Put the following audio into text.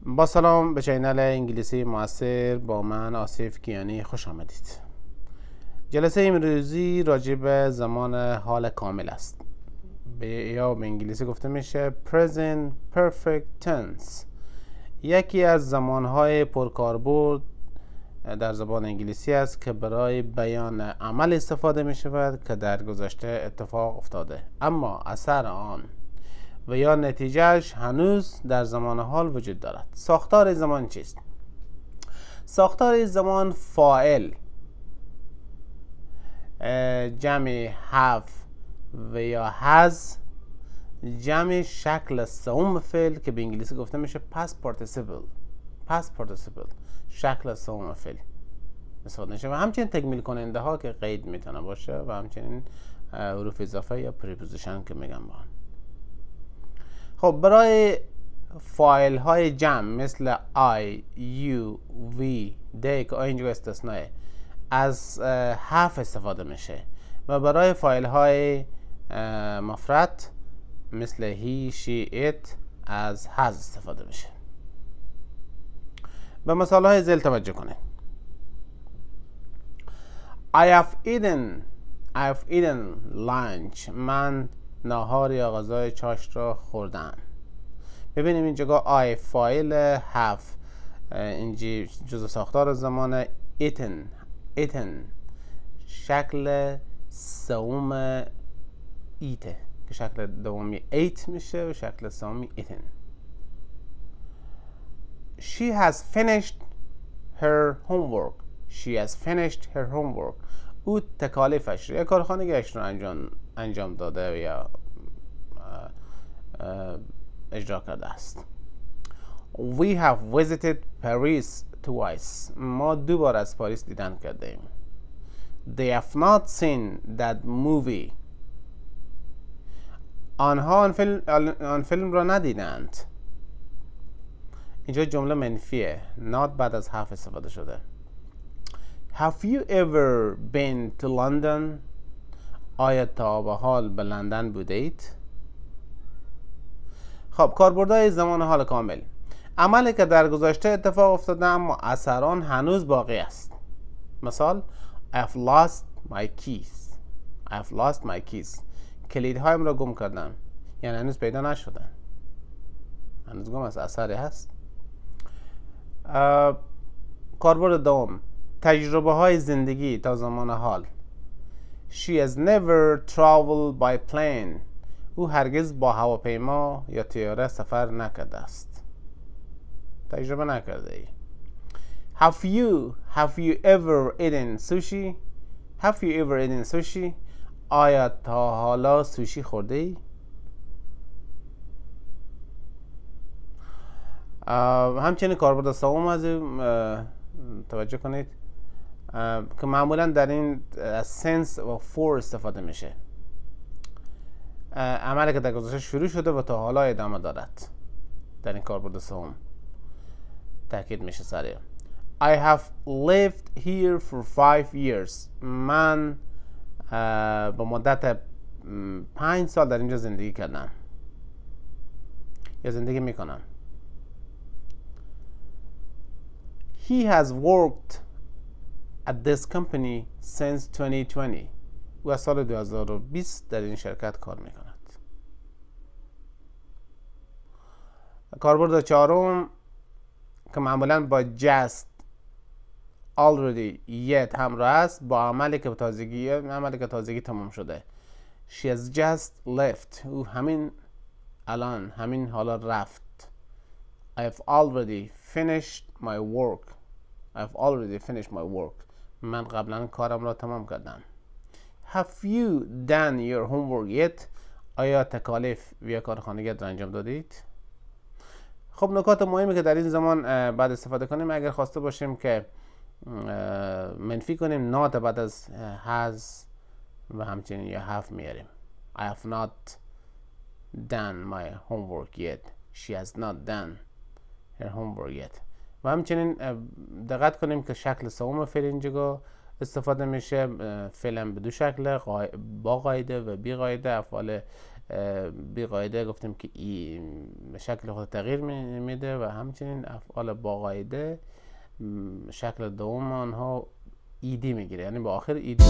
با سلام به چینل انگلیسی موثر با من آصف کیانی خوش آمدید. جلسه امروزی راجع به زمان حال کامل است، یا به انگلیسی گفته میشه present perfect tense. یکی از زمانهای پرکاربرد در زبان انگلیسی است که برای بیان عمل استفاده می شود که در گذشته اتفاق افتاده، اما اثر آن و یا نتیجهش هنوز در زمان حال وجود دارد. ساختار زمان چیست؟ ساختار زمان فاعل جمع have و یا has جمع شکل سوم فعل که به انگلیسی گفته میشه past participle شکل سوم فعل استفاده میشه و همچنین تکمیل کننده ها که قید میتونه باشه و همچنین حروف اضافه یا پریپوزیشن که میگم با آن. خب برای فایل های جمع مثل I, you, we, they که اینجا استثناء از have استفاده میشه و برای فایل های مفرد مثل he, she, it از has استفاده میشه. به مثال های ذیل توجه کنید. I have eaten lunch. من ناهار یا غذای چاشت را خوردم. ببینیم اینجا I فاعل have اینجا جزء ساختار زمان eaten شکل سوم ایته که شکل دومی ate میشه و شکل سومی eaten. She has finished her homework. او تکالیفش یا کارخانگیش رو انجام داده یا اجرا کرده است. We have visited Paris twice. ما 2 بار از پاریس دیدن کرده ایم. They have not seen that movie. آنها آن فیلم را ندیدند. اینجا جمله منفیه. not بعد از have استفاده شده. Have you ever been to London? آیا تا به حال به لندن بوده اید؟ خب کاربردهای زمان حال کامل. عملی که در گذشته اتفاق افتاده اما اثر آن هنوز باقی است. مثال I have lost my keys. کلیدهایم را گم کردم. یعنی هنوز پیدا نشدن. هنوز گم است، اثری هست. کاربرد دوم تجربه های زندگی تا زمان حال. She has never traveled by plane. او هرگز با هواپیما یا طیاره سفر نکرده است. تجربه نکرده ای. Have you ever eaten sushi? آیا تا حالا سوشی خورده ای؟ همچنین کاربرد سوم از توجه کنید که معمولا در این sense و for استفاده میشه. عملی که در گذشته شروع شده و تا حالا ادامه دارد. در این کاربرد سوم تاکید میشه سریع. I have lived here for 5 years. من به مدت 5 سال در اینجا زندگی کردم یا زندگی میکنم. He has worked at this company since 2020. او از سال 2020 در این شرکت کار میکند. کاربرد چهارم که معمولا با just, already, yet همراه است با عملی که تازگی تمام شده. She has just left. او همین حالا رفت. I have already finished my work. من قبلا کارم را تمام کردم. Have you done your homework yet? آیا تکالیف یا کارخانگیت را انجام دادید؟ خب نکات مهمی که در این زمان بعد استفاده کنیم، اگر خواسته باشیم که منفی کنیم not بعد از has و همچنین یا have میاریم. I have not done my homework yet. She has not done her homework yet. و همچنین دقت کنیم که شکل سوم فعل اینجا استفاده میشه. فعلا به 2 شکل، با قاعده و بی قاعده. افعال بی قاعده گفتیم که شکل خود تغییر میده و همچنین افعال با قاعده شکل دوم آنها ایدی میگیره، یعنی با آخر ایدی